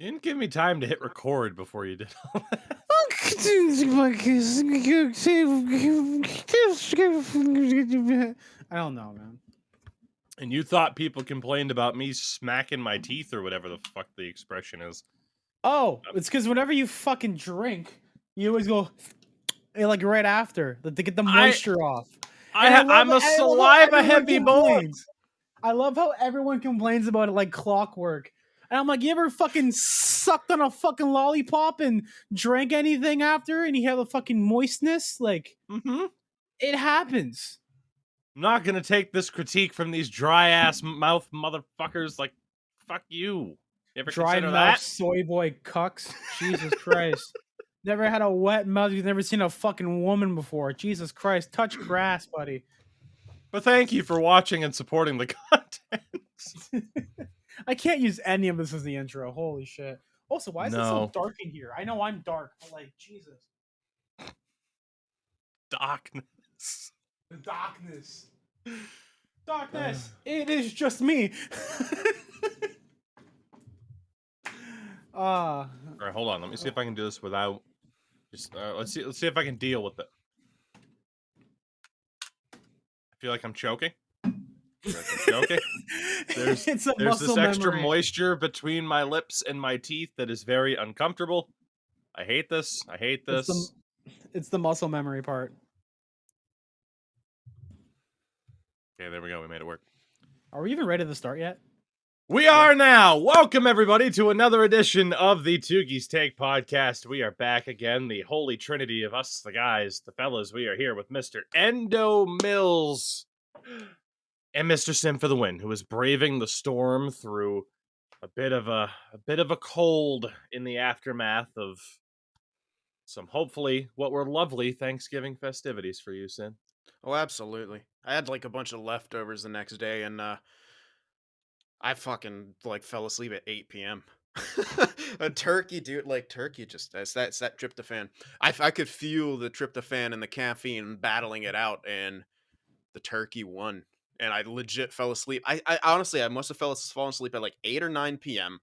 You didn't give me time to hit record before you did all that. I don't know, man. And you thought people complained about me smacking my teeth or whatever the fuck the expression is. Oh, it's because whenever you fucking drink, you always go like right after to get the moisture off. And I'm a I love how saliva everyone heavy boy. complains. I love how everyone complains about it like clockwork. And I'm like, you ever fucking sucked on a fucking lollipop and drank anything after and you have a fucking moistness? Like, it happens. I'm not gonna take this critique from these dry ass mouth motherfuckers. Like, fuck you. You ever Dry consider mouth that? soy boy cucks. Jesus Christ. Never had a wet mouth. You've never seen a fucking woman before. Jesus Christ. Touch grass, buddy. But thank you for watching and supporting the content. I can't use any of this as the intro. Holy shit. Also, why is it so No. dark in here? I know I'm dark, but like, Jesus. Darkness. The darkness. Darkness. It is just me. All right, hold on. Let me see if I can do this without. Just let's see if I can deal with it. I feel like I'm choking. There's this extra moisture between my lips and my teeth that is very uncomfortable. I hate this. I hate this. It's the muscle memory part. Okay, there we go. We made it work. Are we even ready to start yet? We are now. Welcome, everybody, to another edition of the Tougies Take podcast. We are back again, the holy trinity of us, the guys, the fellas. We are here with Mr. Endo Mills and Mr. Sim for the win, who is braving the storm through a bit of a cold in the aftermath of some, hopefully, what were lovely Thanksgiving festivities for you, Sim. Oh, absolutely. I had like a bunch of leftovers the next day, and I fucking like fell asleep at 8 p.m. A turkey, dude, like turkey just it's that tryptophan. I could feel the tryptophan and the caffeine battling it out, and the turkey won. And I legit fell asleep. I honestly, I must have fallen asleep at like 8 or 9 p.m.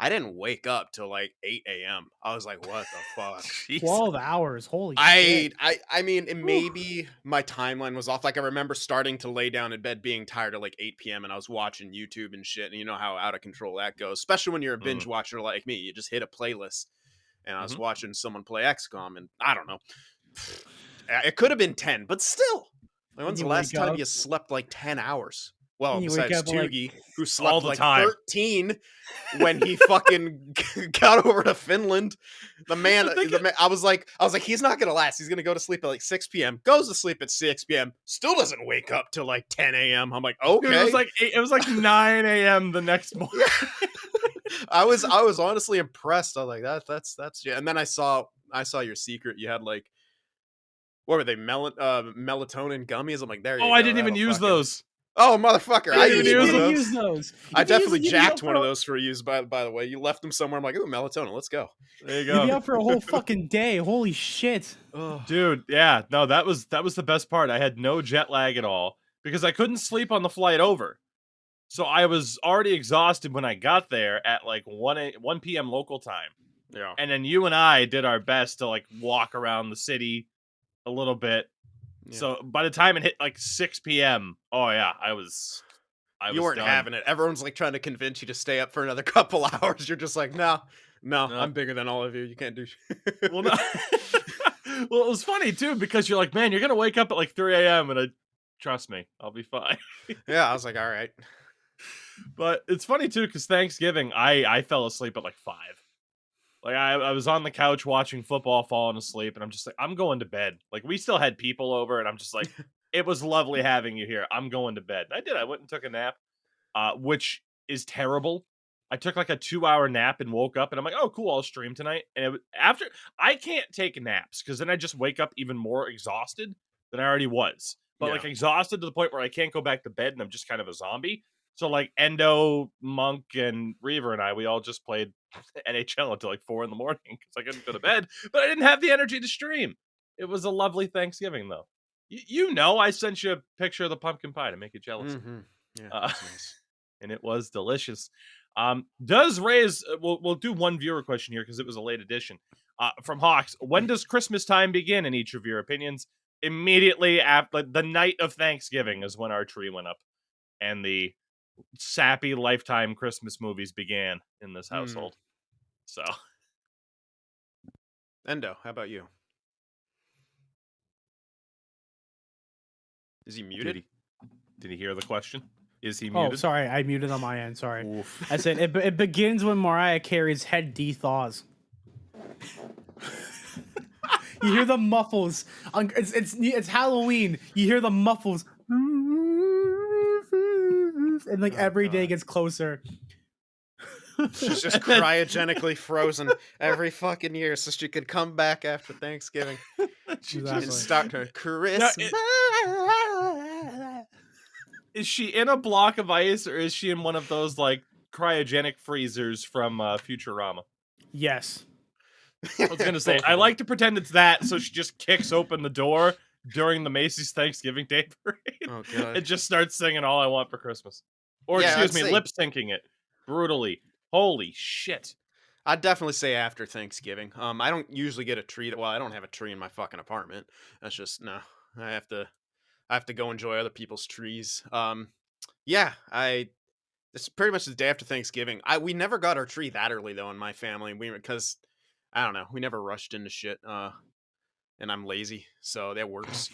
I didn't wake up till like 8 a.m. I was like, what the fuck? 12 hours. Holy shit. I mean, it maybe my timeline was off. Like, I remember starting to lay down in bed being tired at like 8 p.m. and I was watching YouTube and shit. And you know how out of control that goes, especially when you're a binge watcher like me. You just hit a playlist. And I was watching someone play XCOM, and I don't know. It could have been 10, but still. Like, when's the last time you slept like 10 hours? Well, besides Tougie, who slept like 13 when he fucking got over to Finland. The man, I was like, he's not gonna last. He's gonna go to sleep at like 6 p.m. Goes to sleep at 6 p.m. Still doesn't wake up till like 10 a.m. I'm like, okay. Dude, it was like 9 a.m. the next morning. I was honestly impressed. I was like, that's yeah. And then I saw your secret. You had like, what were they? Melatonin gummies. I'm like, there you go. I didn't even use those. Oh, motherfucker. I didn't use those. I definitely jacked one of those for use, by the way. You left them somewhere. I'm like, ooh, melatonin. Let's go. There you go. You'd be up for a whole fucking day. Holy shit. Dude, yeah. No, that was the best part. I had no jet lag at all because I couldn't sleep on the flight over. So I was already exhausted when I got there at like 1 p.m. local time. Yeah. And then you and I did our best to like walk around the city a little bit. Yeah. So by the time it hit like 6 p.m., oh yeah, I was you weren't done. Having it. Everyone's like trying to convince you to stay up for another couple hours. You're just like, no, I'm bigger than all of you. You can't do shit. Well, no. Well, it was funny too because you're like, man, you're gonna wake up at like 3 a.m. and trust me, I'll be fine. Yeah, I was like, all right. But it's funny too because Thanksgiving, I fell asleep at like 5. Like, I was on the couch watching football, falling asleep, and I'm just like, I'm going to bed. Like, we still had people over, and I'm just like, it was lovely having you here. I'm going to bed. And I did. I went and took a nap, which is terrible. I took like a 2-hour nap and woke up, and I'm like, oh, cool, I'll stream tonight. And I can't take naps, because then I just wake up even more exhausted than I already was. But, like, exhausted to the point where I can't go back to bed, and I'm just kind of a zombie. So, like, Endo, Monk, and Reaver and I, we all just played NHL until like 4 in the morning because I couldn't go to bed, but I didn't have the energy to stream. It was a lovely Thanksgiving, though. You know, I sent you a picture of the pumpkin pie to make you jealous. Yeah, that's nice. And it was delicious. Does raise we'll do one viewer question here because it was a late edition. From Hawks, when does Christmas time begin in each of your opinions? Immediately after the night of Thanksgiving is when our tree went up, and the sappy Lifetime Christmas movies began in this household. So, Endo, how about you? Is he muted? Did he hear the question? Is he Oh, muted? sorry, I muted on my end. Sorry. Oof. I said it begins when Mariah Carey's head dethaws. You hear the muffles. It's Halloween. You hear the muffles, and like every day gets closer. She's just cryogenically frozen every fucking year so she could come back after Thanksgiving and start her Christmas. Is she in a block of ice, or is she in one of those like cryogenic freezers from Futurama? Yes. I was gonna say, I like to pretend it's that, so she just kicks open the door during the Macy's Thanksgiving Day Parade. Oh god! And just starts singing "All I Want for Christmas," or Yeah, excuse I'd me, say- lip syncing it brutally. Holy shit! I'd definitely say after Thanksgiving. I don't usually get a tree. Well, I don't have a tree in my fucking apartment. That's just no. I have to go enjoy other people's trees. Yeah, it's pretty much the day after Thanksgiving. We never got our tree that early though in my family. Because I don't know, we never rushed into shit. And I'm lazy, so that works.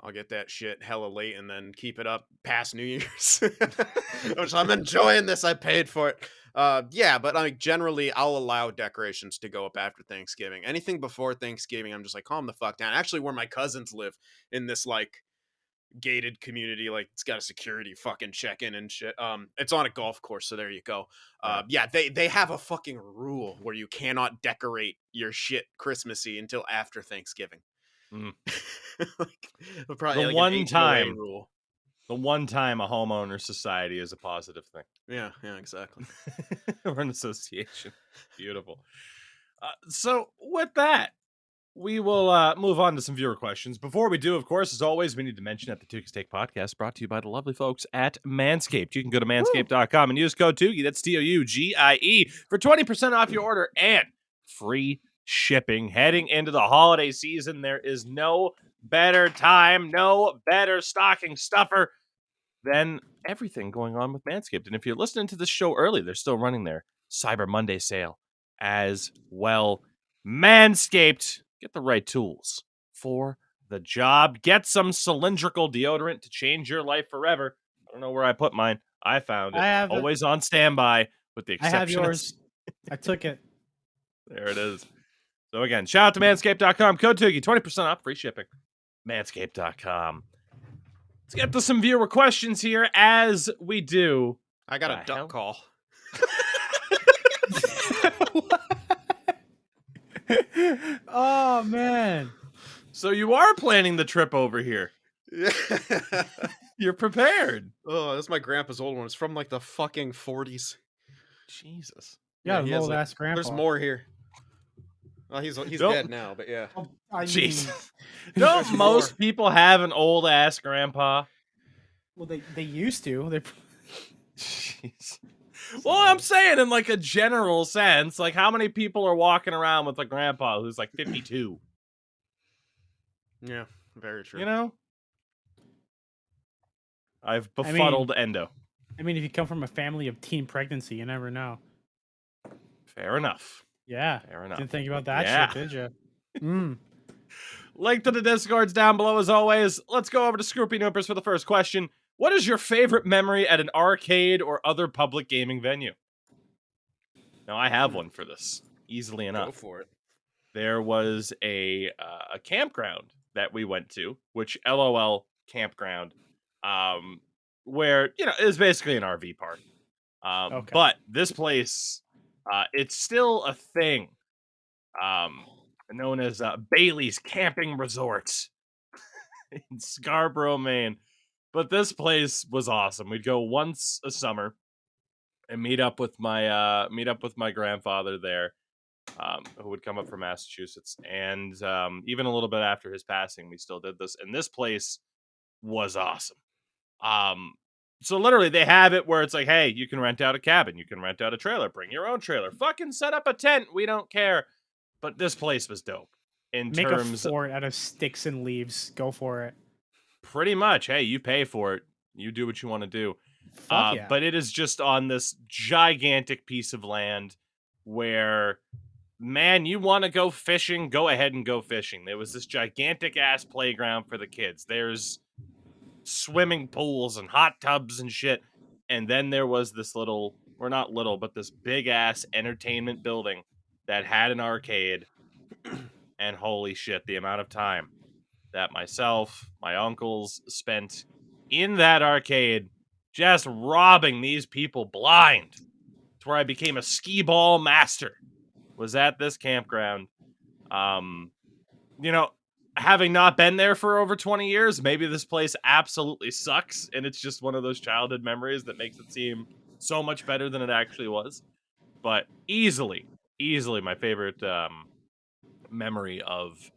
I'll get that shit hella late and then keep it up past New Year's. Which I'm enjoying this. I paid for it. Yeah, but generally I'll allow decorations to go up after Thanksgiving. Anything before Thanksgiving, I'm just like, calm the fuck down. Actually, where my cousins live in this like gated community, like it's got a security fucking check-in and shit. It's on a golf course, so there you go. Yeah, they have a fucking rule where you cannot decorate your shit Christmassy until after Thanksgiving. Like, probably The like one an HOA time. rule. The one time a homeowner society is a positive thing. Yeah, exactly. Or an association. Beautiful. So with that, we will move on to some viewer questions. Before we do, of course, as always, we need to mention that the Tougies Take podcast brought to you by the lovely folks at Manscaped. You can go to manscaped.com and use code Tougie, that's TOUGIE, for 20% off your order and free shipping. Heading into the holiday season, there is no better time, no better stocking stuffer than everything going on with Manscaped. And if you're listening to this show early, they're still running their Cyber Monday sale as well. Manscaped, get the right tools for the job. Get some cylindrical deodorant to change your life forever. I don't know where I put mine. I found it. I have Always on standby, with the I exception have yours. I took it. There it is. So again, shout out to manscaped.com. Code Tougie, 20% off, free shipping. Manscaped.com. Let's get to some viewer questions here as we do. I got a duck call. Oh man. So you are planning the trip over here. Yeah. You're prepared. Oh, that's my grandpa's old one. It's from like the fucking 40s. Jesus. Yeah, he an has, old like- ass grandpa. There's more here. Well, he's Don't- dead now, but yeah. I mean, Jesus. Don't There's most more. people have an old ass grandpa? well, they used to. They Jeez. Well, I'm saying in like a general sense, like how many people are walking around with a grandpa who's like 52? Yeah, very true. You know? I've befuddled Endo. I mean, if you come from a family of teen pregnancy, you never know. Fair enough. Yeah. Fair enough. Didn't think about that Yeah. shit, did you? Mm. Link to the Discords down below as always. Let's go over to Scroopy Noopers for the first question. What is your favorite memory at an arcade or other public gaming venue? Now, I have one for this, easily Go enough. for it. There was a campground that we went to, which LOL campground, where, you know, it was basically an RV park. Okay. But this place, it's still a thing, known as Bailey's Camping Resort in Scarborough, Maine. But this place was awesome. We'd go once a summer and meet up with my grandfather there, who would come up from Massachusetts. And even a little bit after his passing, we still did this. And this place was awesome. So literally they have it where it's like, hey, you can rent out a cabin, you can rent out a trailer, bring your own trailer, fucking set up a tent, we don't care. But this place was dope in Make a terms fort out of sticks and leaves. Go for it. pretty much, hey, you pay for it, you do what you want to do. Fuck yeah. But it is just on this gigantic piece of land where, man, you want to go fishing, go ahead and go fishing. There was this gigantic ass playground for the kids. There's swimming pools and hot tubs and shit. And then there was this little, or not little, but this big ass entertainment building that had an arcade. And holy shit, the amount of time that myself, my uncles spent in that arcade just robbing these people blind to where I became a skee ball master was at this campground. You know, having not been there for over 20 years, maybe this place absolutely sucks and it's just one of those childhood memories that makes it seem so much better than it actually was. But easily my favorite memory of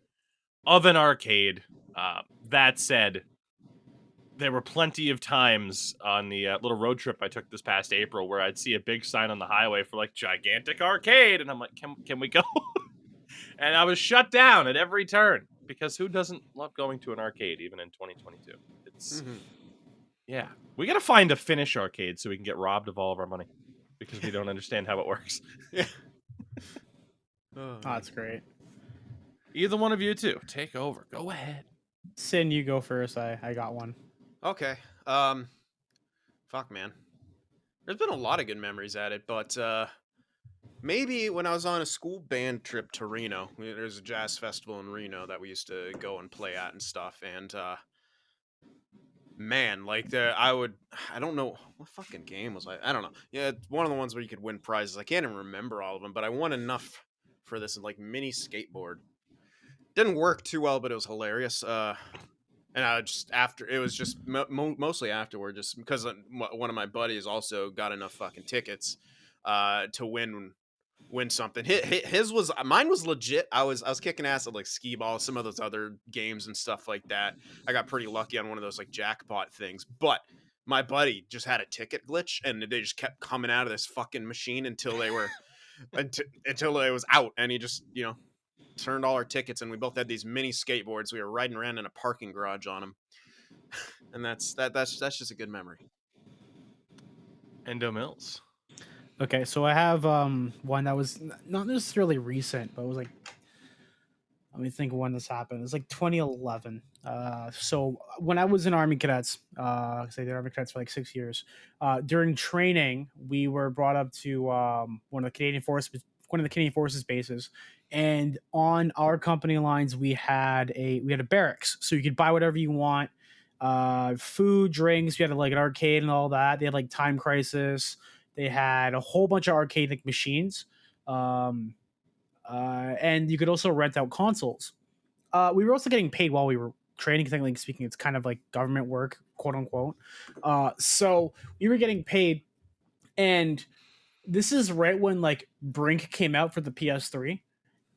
an arcade. That said, there were plenty of times on the little road trip I took this past April where I'd see a big sign on the highway for like gigantic arcade, and I'm like, can we go? And I was shut down at every turn because who doesn't love going to an arcade even in 2022? It's yeah, we gotta find a Finnish arcade so we can get robbed of all of our money because we don't understand how it works. Yeah. Oh, that's great. Either one of you two, take over. Go ahead. Sin, you go first. I got one. Okay. Fuck, man. There's been a lot of good memories at it, but maybe when I was on a school band trip to Reno, there's a jazz festival in Reno that we used to go and play at and stuff, and man, like I don't know what fucking game was I don't know. Yeah, it's one of the ones where you could win prizes. I can't even remember all of them, but I won enough for this like mini skateboard. Didn't work too well, but it was hilarious. And I just it was just mostly afterward, just because one of my buddies also got enough fucking tickets to win something. Mine was legit. I was kicking ass at like skee ball, some of those other games and stuff like that. I got pretty lucky on one of those like jackpot things, but my buddy just had a ticket glitch, and they just kept coming out of this fucking machine until they were until it was out, and he just turned all our tickets, and we both had these mini skateboards. We were riding around in a parking garage on them, and that's just a good memory. Endo Mills. Okay, so I have one that was not necessarily recent, but it was like, let me think when this happened. It's like 2011. So when I was in Army Cadets, I did Army Cadets for like 6 years. During training, we were brought up to one of the Canadian Forces bases, and on our company lines we had a barracks, so you could buy whatever you want, food, drinks. We had like an arcade and all that. They had like Time Crisis. They had a whole bunch of arcade like machines, and you could also rent out consoles. We were also getting paid while we were training. Technically speaking, it's kind of like government work, quote unquote. So we were getting paid, and this is right when like Brink came out for the PS3,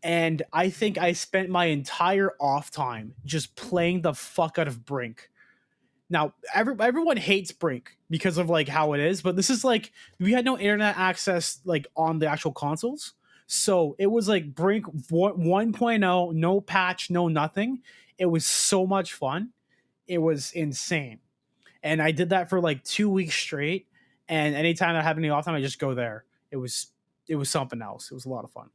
and I think I spent my entire off time just playing the fuck out of Brink. Now, everyone hates Brink because of like how it is, but this is like, we had no internet access like on the actual consoles, so it was like Brink 1.0, no patch, no nothing. It was so much fun. It was insane, and I did that for like 2 weeks straight. And anytime I have any off time, I just go there. It was something else. It was a lot of fun.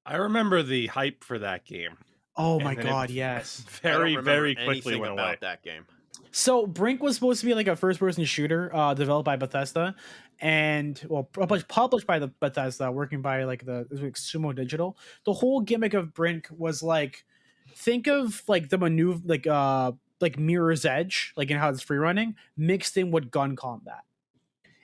I remember the hype for that game. Oh my god, yes. Very quickly went away. About that game. So Brink was supposed to be like a first-person shooter developed by Bethesda, and published by the Bethesda, working by like Sumo Digital. The whole gimmick of Brink was like, think of like the maneuver, like Mirror's Edge, like in how it's free running, mixed in with gun combat.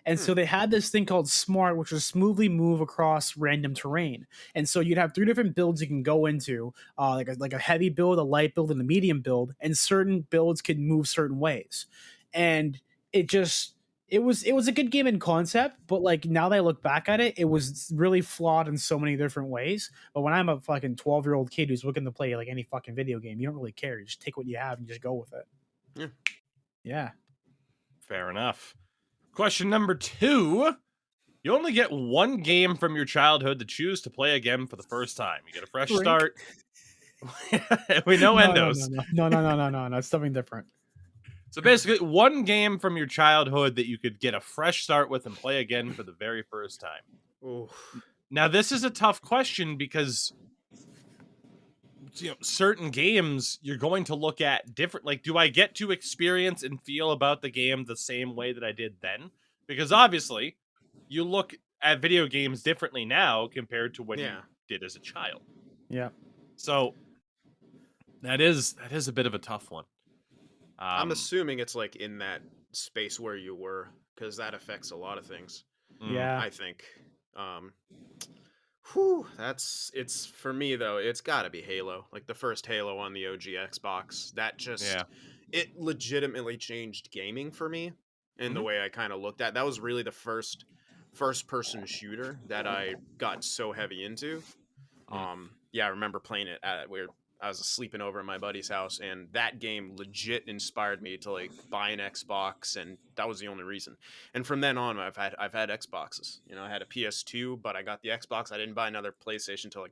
And so they had this thing called Smart, which was smoothly move across random terrain. And so you'd have 3 different builds you can go into, like a heavy build, a light build, and a medium build. And certain builds could move certain ways. And it was a good game in concept, but like now that I look back at it, it was really flawed in so many different ways. But when I'm a fucking 12-year-old kid who's looking to play like any fucking video game, you don't really care. You just take what you have and just go with it. Yeah. Yeah. Fair enough. Question number 2. You only get one game from your childhood to choose to play again for the first time. You get a fresh Drink. start. We know endos. No. It's something different. So basically, one game from your childhood that you could get a fresh start with and play again for the very first time. Ooh. Now, this is a tough question because certain games you're going to look at different. Like, do I get to experience and feel about the game the same way that I did then? Because obviously, you look at video games differently now compared to when you did as a child. Yeah. So that is a bit of a tough one. I'm assuming it's like in that space where you were, because that affects a lot of things. Yeah. I think. It's for me though. It's got to be Halo, like the first Halo on the OG Xbox. That just it legitimately changed gaming for me in the way I kind of looked at. That was really the first person shooter that I got so heavy into. I remember playing it at where I was sleeping over at my buddy's house, and that game legit inspired me to like buy an Xbox, and that was the only reason. And from then on, I've had Xboxes. You know, I had a PS2, but I got the Xbox. I didn't buy another PlayStation until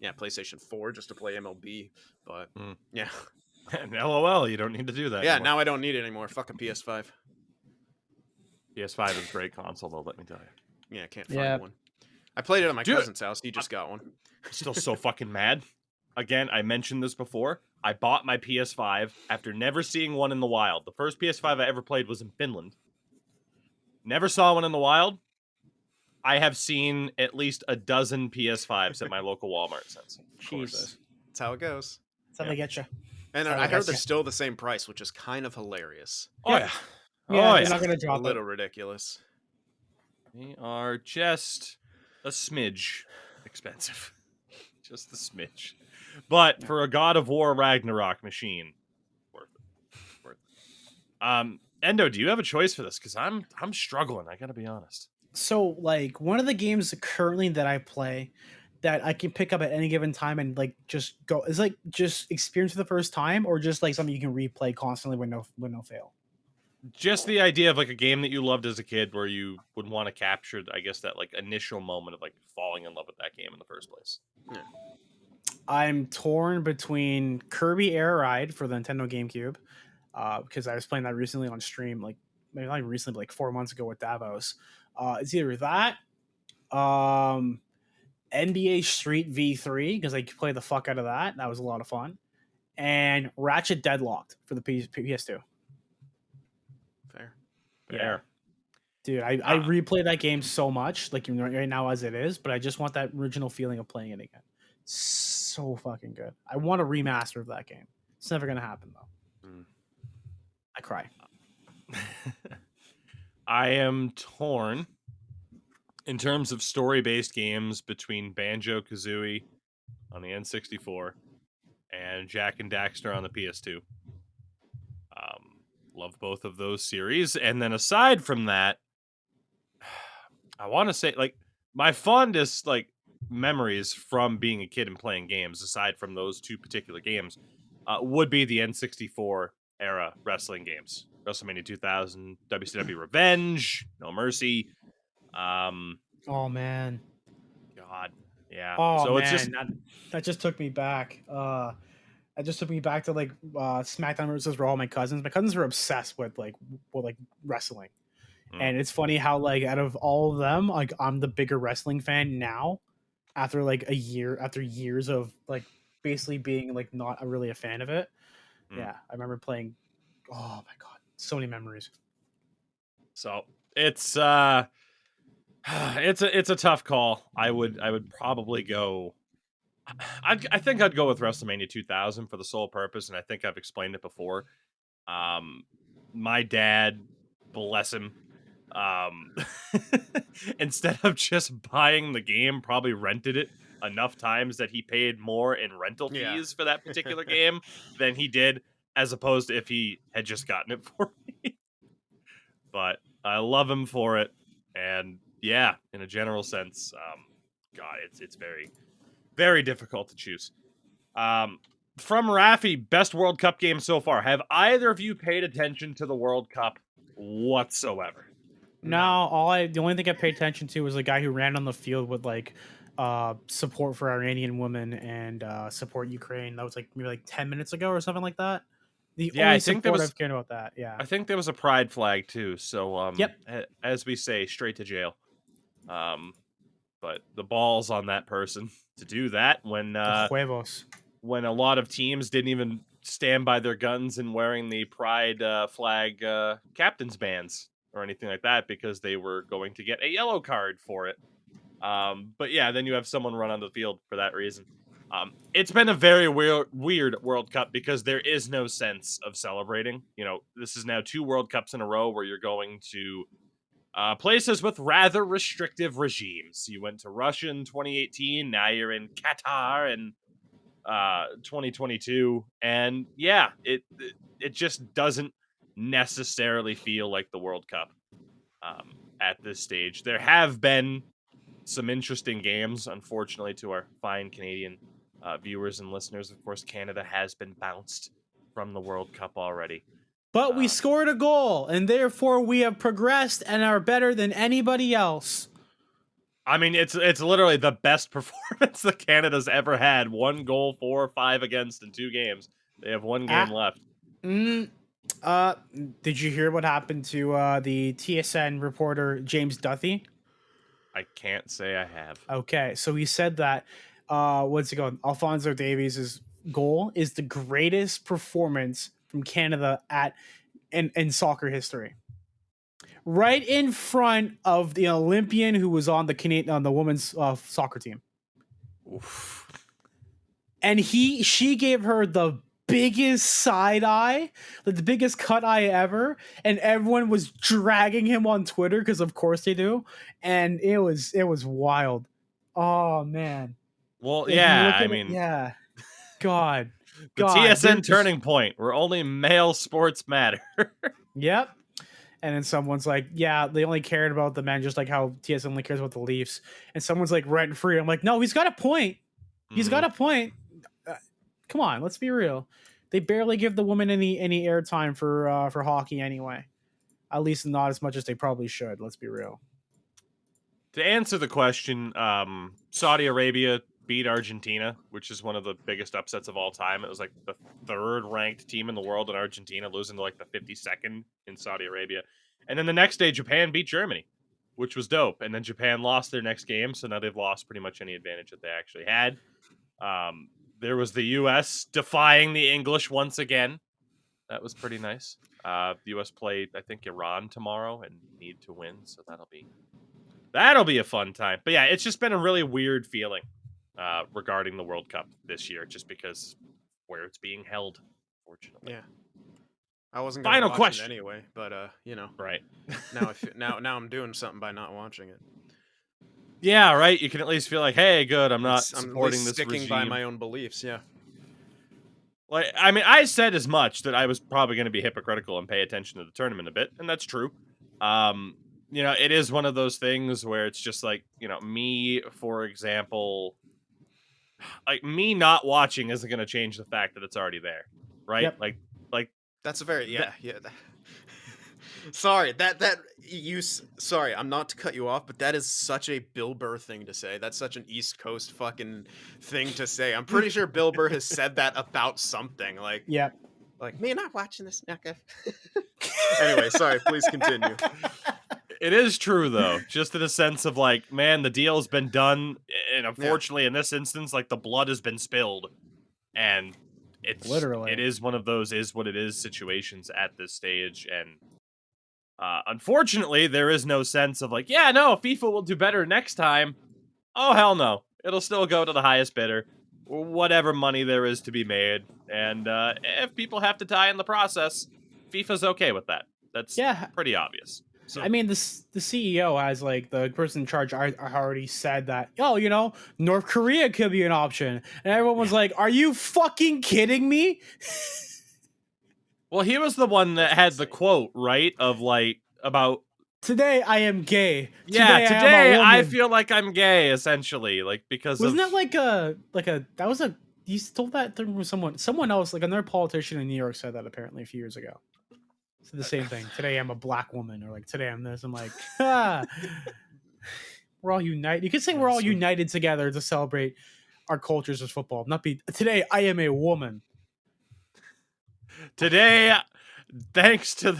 PlayStation 4 just to play MLB. But yeah, and LOL, you don't need to do that. Yeah, anymore. now I don't need it anymore. Fuck a PS5. PS5 is a great console, though. Let me tell you. Yeah, I can't find one. I played it at my cousin's house. He just got one. Still so fucking mad. Again, I mentioned this before. I bought my PS5 after never seeing one in the wild. The first PS5 I ever played was in Finland. Never saw one in the wild. I have seen at least a dozen PS5s at my local Walmart since. Jesus. That's how it goes. That's how they get you. And I heard they're still the same price, which is kind of hilarious. Oh, yeah. Yeah, they're not going to drop a little ridiculous. They are just a smidge expensive. Just a smidge. But for a God of War Ragnarok machine, worth it. Endo, do you have a choice for this? Because I'm struggling. I gotta be honest. So, like, one of the games currently that I play that I can pick up at any given time and like just go is like just experience for the first time, or just like something you can replay constantly with no fail. Just the idea of like a game that you loved as a kid, where you would want to capture, I guess, that like initial moment of like falling in love with that game in the first place. Yeah. I'm torn between Kirby Air Ride for the Nintendo GameCube, because I was playing that recently on stream, like maybe not recently, but like 4 months ago with Davos. It's either that, NBA Street V3, because I play the fuck out of that. That was a lot of fun, and Ratchet Deadlocked for the PS2. Fair. Yeah. Dude, I replay that game so much, like right now as it is, but I just want that original feeling of playing it again. So fucking good. I want a remaster of that game. It's never gonna happen though. I cry. I am torn in terms of story-based games between Banjo-Kazooie on the N64 and Jak and Daxter on the PS2. Love both of those series. And then aside from that, I want to say, like, my fondest, like, memories from being a kid and playing games, aside from those two particular games, would be the N64 era wrestling games. WrestleMania 2000, WCW Revenge, No Mercy. Oh man. God. Yeah. Oh so man, it's just that just took me back. That just took me back to like SmackDown versus Raw. My cousins were obsessed with wrestling. And it's funny how like out of all of them, like I'm the bigger wrestling fan now after like after years of like basically being like not really a fan of it. Yeah, I remember playing. Oh my god, so many memories. So it's it's a tough call. I would probably go. I think I'd go with WrestleMania 2000 for the sole purpose, and I think I've explained it before. My dad, bless him, instead of just buying the game, probably rented it enough times that he paid more in rental fees for that particular game than he did, as opposed to if he had just gotten it for me. But I love him for it, and yeah, in a general sense, God, it's very, very difficult to choose. From Rafi, best World Cup game so far. Have either of you paid attention to the World Cup whatsoever. No, the only thing I paid attention to was the guy who ran on the field with like support for Iranian women and support Ukraine. That was like maybe like 10 minutes ago or something like that. The Yeah, only I think there support was. I've cared about that. Yeah. I think there was a pride flag too. So Yep. as we say, straight to jail. But the balls on that person to do that when The huevos. when a lot of teams didn't even stand by their guns and wearing the pride flag captain's bands or anything like that because they were going to get a yellow card for it. But yeah, then you have someone run on the field for that reason. It's been a very weird World Cup because there is no sense of celebrating. You know, this is now 2 World Cups in a row where you're going to places with rather restrictive regimes. You went to Russia in 2018, now you're in Qatar in 2022, and yeah, it just doesn't necessarily feel like the World Cup at this stage. There have been some interesting games, unfortunately, to our fine Canadian viewers and listeners. Of course, Canada has been bounced from the World Cup already. But we scored a goal, and therefore we have progressed and are better than anybody else. I mean, it's literally the best performance that Canada's ever had. 1 goal, 4 or 5 against in 2 games. They have 1 game left. Did you hear what happened to the TSN reporter James Duthie? I can't say I have. Okay, so he said that what's it called? Alphonso Davies' goal is the greatest performance from Canada in soccer history. Right in front of the Olympian who was on the women's soccer team. Oof. And she gave her the biggest side eye, like the biggest cut eye ever, and everyone was dragging him on Twitter because of course they do, and it was wild. Oh man. Well, yeah, I mean, yeah. God. the TSN turning point where only male sports matter. Yep. And then someone's like, yeah, they only cared about the men, just like how TSN only cares about the Leafs. And someone's like, rent free. I'm like, no, he's got a point. He's got a point. Come on, let's be real. They barely give the women any airtime for hockey anyway. At least not as much as they probably should. Let's be real. To answer the question, Saudi Arabia beat Argentina, which is one of the biggest upsets of all time. It was like the 3rd ranked team in the world in Argentina, losing to like the 52nd in Saudi Arabia. And then the next day, Japan beat Germany, which was dope. And then Japan lost their next game, so now they've lost pretty much any advantage that they actually had. There was the U.S. defying the English once again. That was pretty nice. The U.S. played, I think, Iran tomorrow and need to win, so that'll be a fun time. But yeah, it's just been a really weird feeling regarding the World Cup this year, just because where it's being held, fortunately. Yeah. I wasn't going to watch question. it anyway, but you know. Right. now I'm doing something by not watching it. Yeah, right. You can at least feel like, hey, good, I'm not supporting this sticking regime. by my own beliefs, yeah. Like, I mean, I said as much that I was probably going to be hypocritical and pay attention to the tournament a bit, and that's true. You know, it is one of those things where it's just like, you know, me, for example, like me not watching isn't going to change the fact that it's already there, right? Yep. Like that's a very Sorry, sorry, I'm not to cut you off, but that is such a Bill Burr thing to say. That's such an East Coast fucking thing to say. I'm pretty sure Bill Burr has said that about something. Like, yep. Like, me not watching this. Anyway, sorry, please continue. It is true, though, just in a sense of like, man, the deal's been done, and unfortunately, in this instance, like the blood has been spilled, and it's literally, it is one of those is what it is situations at this stage, and unfortunately, there is no sense of like, yeah, no, FIFA will do better next time. Oh hell no, it'll still go to the highest bidder, whatever money there is to be made, and if people have to die in the process, FIFA's okay with that. That's pretty obvious. So. I mean, the CEO has, like, the person in charge already said that, oh, you know, North Korea could be an option. And everyone was like, are you fucking kidding me? Well, he was the one that had the quote, right? Of, like, about... Today I am gay. Today I feel like I'm gay, essentially. Like, because Wasn't that you told that to someone else, like another politician in New York said that apparently a few years ago. So the same thing. Today I'm a black woman, or like today I'm this. I'm like, ah. We're all united. You could say we're all united together to celebrate our cultures as football. Not be today. I am a woman. Today, thanks to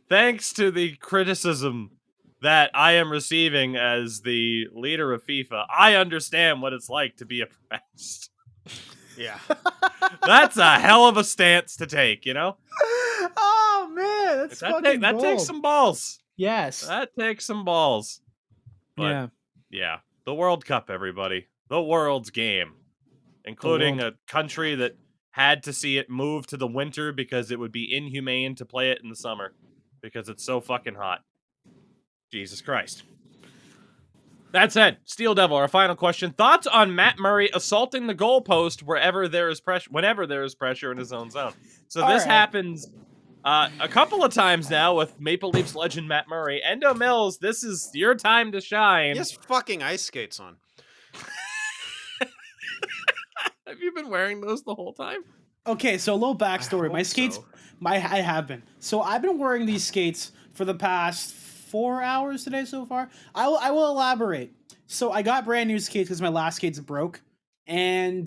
the criticism that I am receiving as the leader of FIFA, I understand what it's like to be oppressed. Yeah. That's a hell of a stance to take, you know? Oh man, that's fucking that takes gold. some balls. Yes. That takes some balls. But yeah, the World Cup, everybody. The world's game. Including a country that had to see it move to the winter because it would be inhumane to play it in the summer because it's so fucking hot. Jesus Christ. That said, Steel Devil, our final question. Thoughts on Matt Murray assaulting the goalpost whenever there is pressure in his own zone? So this happens a couple of times now with Maple Leafs legend Matt Murray. Endo Mills, this is your time to shine. He has fucking ice skates on. Have you been wearing those the whole time? Okay, so a little backstory. My skates, I have been. So I've been wearing these skates for the past 4 hours today so far. I will elaborate. So I got brand new skates because my last skates broke, and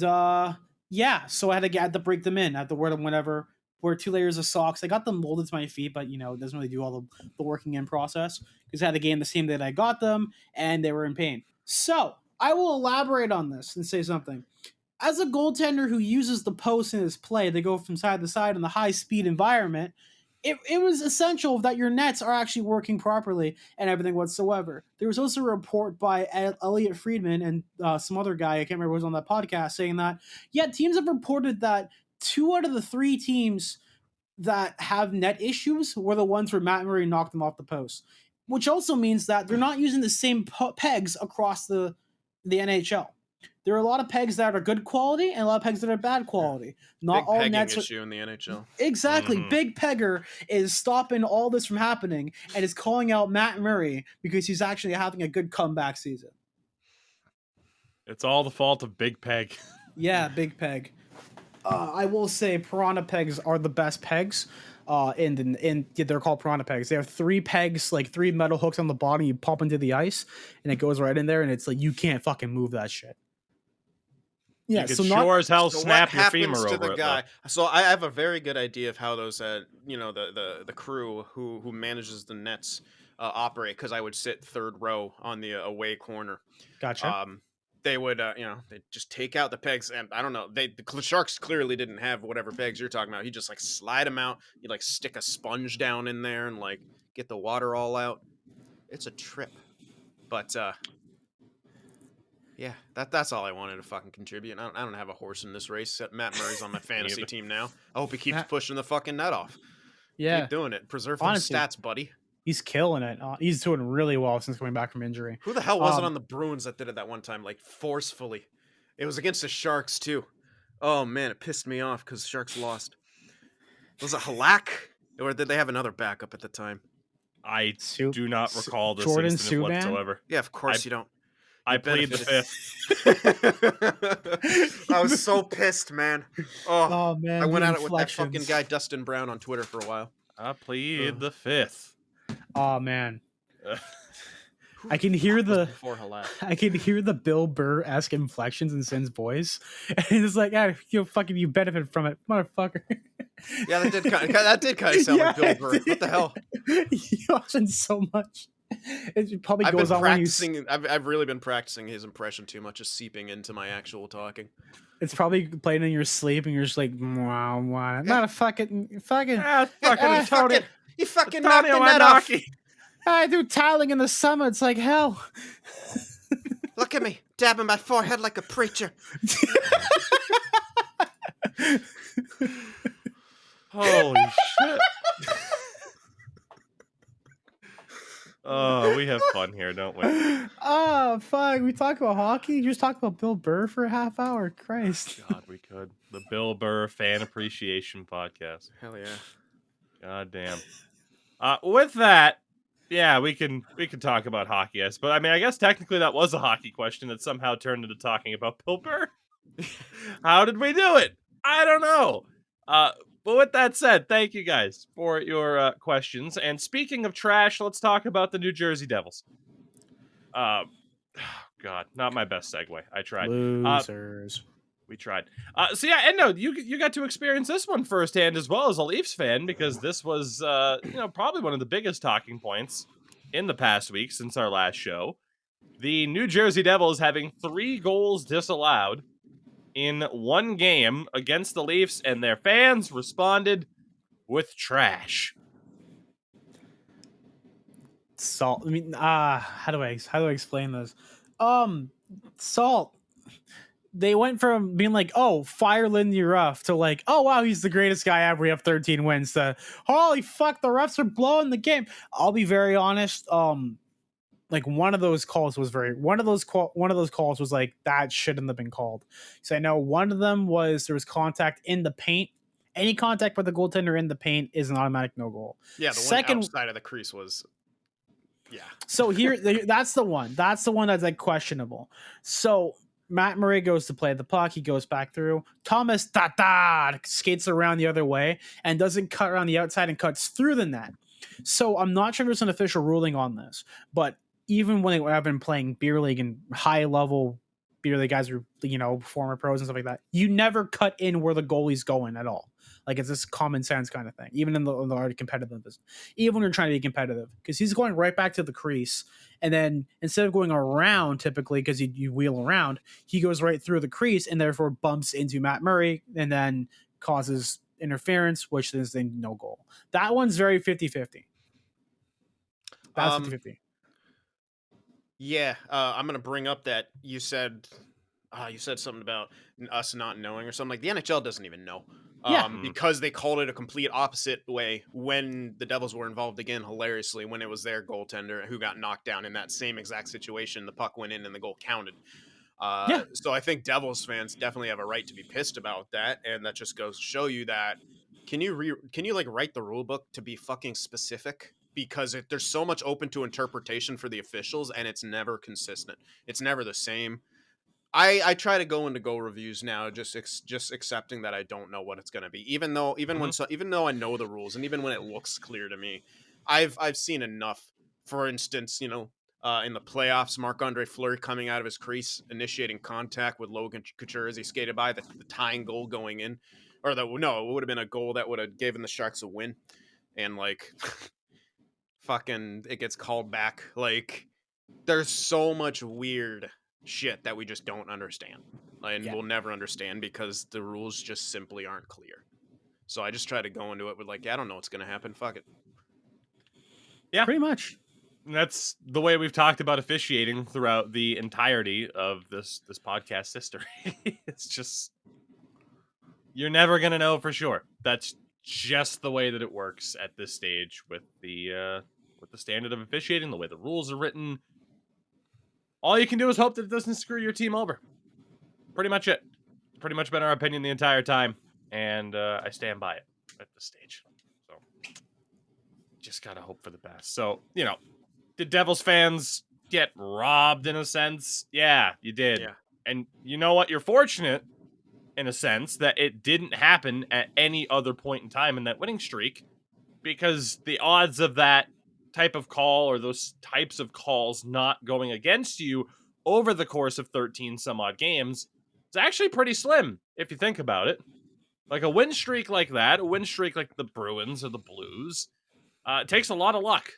yeah, so I had to break them in. I had to wear them whenever. Wear 2 layers of socks. I got them molded to my feet, but you know it doesn't really do all the working in process because I had the game the same day that I got them, and they were in pain. So I will elaborate on this and say something. As a goaltender who uses the post in his play, they go from side to side in the high-speed environment, it was essential that your nets are actually working properly and everything whatsoever. There was also a report by Elliot Friedman and some other guy, I can't remember who was on that podcast, saying that, yeah, teams have reported that 2 out of the 3 teams that have net issues were the ones where Matt Murray knocked them off the post, which also means that they're not using the same pegs across the NHL. There are a lot of pegs that are good quality and a lot of pegs that are bad quality. Not Big all pegging nets issue in the NHL. Exactly. Big Pegger is stopping all this from happening and is calling out Matt Murray because he's actually having a good comeback season. It's all the fault of Big Peg. Yeah, Big Peg. I will say Piranha pegs are the best pegs. They're called Piranha pegs. They have 3 pegs, like 3 metal hooks on the bottom. You pop into the ice and it goes right in there, and it's like you can't fucking move that shit. Yeah, you could sure as hell snap your femur to over the it. Guy? So I have a very good idea of how those, the crew who manages the nets operate. Because I would sit 3rd row on the away corner. Gotcha. They would, they just take out the pegs, and I don't know. The Sharks clearly didn't have whatever pegs you're talking about. He just like slide them out. You like stick a sponge down in there and like get the water all out. It's a trip, but yeah, that's all I wanted to fucking contribute. I don't have a horse in this race. Matt Murray's on my fantasy team now. I hope he keeps pushing the fucking net off. Yeah, keep doing it. Preserve those stats, buddy. He's killing it. He's doing really well since coming back from injury. Who the hell was it on the Bruins that did it that one time, like forcefully? It was against the Sharks too. Oh man, it pissed me off because Sharks lost. Was it Halak, or did they have another backup at the time? I do not recall this Jordan incident Subban? whatsoever. Yeah, of course you don't. I plead the 5th. I was so pissed, man. Oh man, I went at it with that fucking guy Dustin Brown on Twitter for a while. I plead the 5th. Oh man. I can hear the Bill Burr-esque inflections in Sin's voice, and it's like, you benefit from it, motherfucker. Yeah, that did kind of sound like Bill Burr. What the hell? You watching so much. It probably I've goes been on practicing. I've really been practicing his impression too much, just seeping into my actual talking. It's probably playing in your sleep, and you're just like, wow, wow. Not a fucking. You fucking knocked the net off. I do tiling in the summer. It's like hell. Look at me, dabbing my forehead like a preacher. Holy shit. Oh, we have fun here, don't we? Oh, fuck. We talk about hockey? You just talked about Bill Burr for a half hour. Christ. God, we could. The Bill Burr Fan Appreciation Podcast. Hell yeah. God damn. With that, yeah, we can talk about hockey, yes. But I mean, I guess technically that was a hockey question that somehow turned into talking about Bill Burr. How did we do it? I don't know. But with that said, thank you guys for your questions. And speaking of trash, let's talk about the New Jersey Devils. God, not my best segue. I tried. Losers. We tried. So yeah, and no, you got to experience this one firsthand as well as a Leafs fan, because this was probably one of the biggest talking points in the past week since our last show. The New Jersey Devils having 3 goals disallowed in one game against the Leafs, and their fans responded with trash. Salt. I mean, how do I explain this? Salt. They went from being like, "Oh, fire Lindy Ruff," to like, "Oh wow, he's the greatest guy ever. We have 13 wins." To holy fuck, the refs are blowing the game. I'll be very honest. Like one of those calls was like that shouldn't have been called. So I know one of them was there was contact in the paint. Any contact with the goaltender in the paint is an automatic no goal. Yeah, the one outside of the crease was. Yeah. So here, that's the one. That's the one that's like questionable. So Matt Murray goes to play the puck. He goes back through. Thomas skates around the other way and doesn't cut around the outside and cuts through the net. So I'm not sure there's an official ruling on this, but even when I've been playing beer league and high level beer league guys are, former pros and stuff like that, you never cut in where the goalie's going at all. Like it's this common sense kind of thing, even in the already competitive business, even when you're trying to be competitive, because he's going right back to the crease. And then instead of going around typically, because you wheel around, he goes right through the crease and therefore bumps into Matt Murray and then causes interference, which is then no goal. That one's very 50-50. That's 50-50. Yeah, I'm gonna bring up that you said something about us not knowing or something. Like the NHL doesn't even know, because they called it a complete opposite way when the Devils were involved again. Hilariously, when it was their goaltender who got knocked down in that same exact situation, the puck went in and the goal counted. So I think Devils fans definitely have a right to be pissed about that, and that just goes to show you that can you like write the rule book to be fucking specific? Because there's so much open to interpretation for the officials, and it's never consistent. It's never the same. I try to go into go reviews now, just accepting that I don't know what it's going to be, even though I know the rules, and even when it looks clear to me, I've seen enough. For instance, in the playoffs, Marc-Andre Fleury coming out of his crease, initiating contact with Logan Couture as he skated by, the tying goal going in, it would have been a goal that would have given the Sharks a win, and like. Fucking it gets called back. Like there's so much weird shit that we just don't understand and we'll never understand because the rules just simply aren't clear. So I just try to go into it with like, I don't know what's gonna happen, fuck it. Yeah, pretty much. That's the way we've talked about officiating throughout the entirety of this podcast history. It's just you're never gonna know for sure. That's just the way that it works at this stage with the standard of officiating, the way the rules are written. All you can do is hope that it doesn't screw your team over. Pretty much it. Pretty much been our opinion the entire time, and I stand by it at this stage. So just gotta hope for the best. So did Devils fans get robbed in a sense? Yeah, you did. Yeah. And you know what? You're fortunate in a sense that it didn't happen at any other point in time in that winning streak, because the odds of that type of call or those types of calls not going against you over the course of 13 some odd games is actually pretty slim if you think about it. Like a win streak like that, a win streak like the Bruins or the Blues, it takes a lot of luck.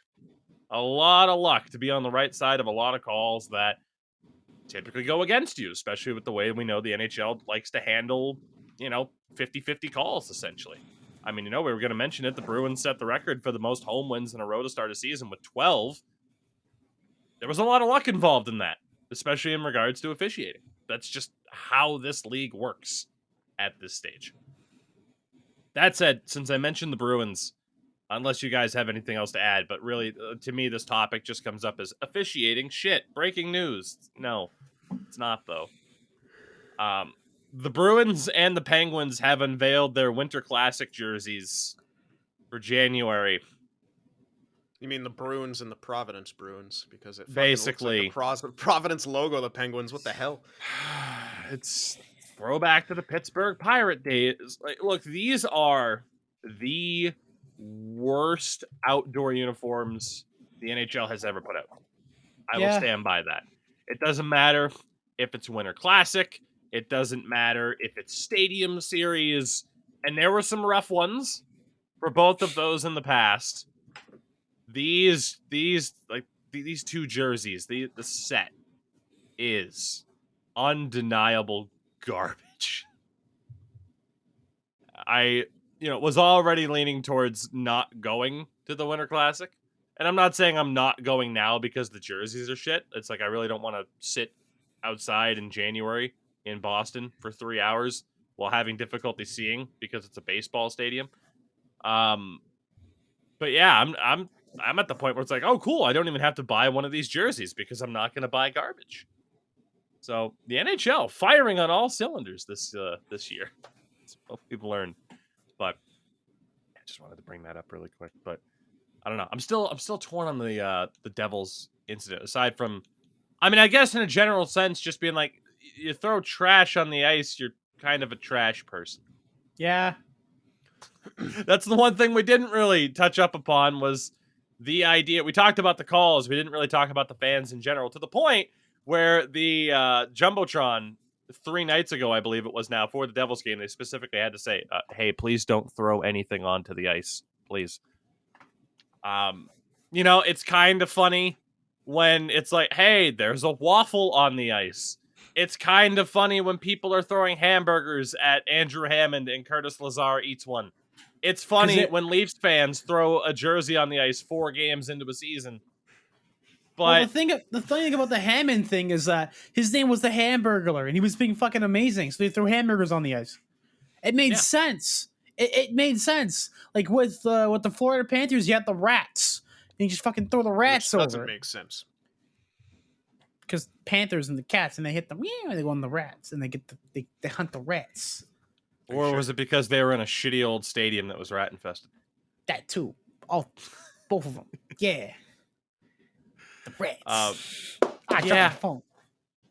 A lot of luck to be on the right side of a lot of calls that typically go against you, especially with the way we know the NHL likes to handle, 50-50 calls, essentially. I mean, we were going to mention it. The Bruins set the record for the most home wins in a row to start a season with 12. There was a lot of luck involved in that, especially in regards to officiating. That's just how this league works at this stage. That said, since I mentioned the Bruins, unless you guys have anything else to add, but really, to me, this topic just comes up as officiating shit. Breaking news. No, it's not, though. The Bruins and the Penguins have unveiled their Winter Classic jerseys for January. You mean the Bruins and the Providence Bruins? Because it basically looks like the Providence logo of the Penguins. What the hell? It's throwback to the Pittsburgh Pirate days. Like, look, these are the worst outdoor uniforms the NHL has ever put out. I will stand by that. It doesn't matter if it's Winter Classic. It doesn't matter if it's Stadium Series. And there were some rough ones for both of those in the past. These two jerseys, the set is undeniable garbage. I was already leaning towards not going to the Winter Classic. And I'm not saying I'm not going now because the jerseys are shit. It's like I really don't want to sit outside in January in Boston for 3 hours while having difficulty seeing because it's a baseball stadium. But yeah, I'm at the point where it's like, oh cool, I don't even have to buy one of these jerseys because I'm not going to buy garbage. So the NHL firing on all cylinders this year. That's what we've learned. But I just wanted to bring that up really quick. But I don't know. I'm still torn on the Devils incident. Aside from, I mean, I guess in a general sense, just being like, you throw trash on the ice, you're kind of a trash person. Yeah. That's the one thing we didn't really touch up upon was the idea. We talked about the calls. We didn't really talk about the fans in general, to the point where the Jumbotron 3 nights ago, I believe it was now, for the Devils game, they specifically had to say, hey, please don't throw anything onto the ice. Please. It's kind of funny when it's like, hey, there's a waffle on the ice. It's kind of funny when people are throwing hamburgers at Andrew Hammond and Curtis Lazar eats one. It's funny when Leafs fans throw a jersey on the ice 4 games into a season. But the funny thing about the Hammond thing is that his name was the Hamburglar, and he was being fucking amazing. So they threw hamburgers on the ice. It made sense. It made sense. Like with the Florida Panthers, you had the rats, and you just fucking throw the rats over. Doesn't make sense. Because Panthers and the cats, and they hit them. Yeah, they go on the rats, and they hunt the rats. Or was it because they were in a shitty old stadium that was rat infested? That too. Both of them. Yeah. The rats. Yeah.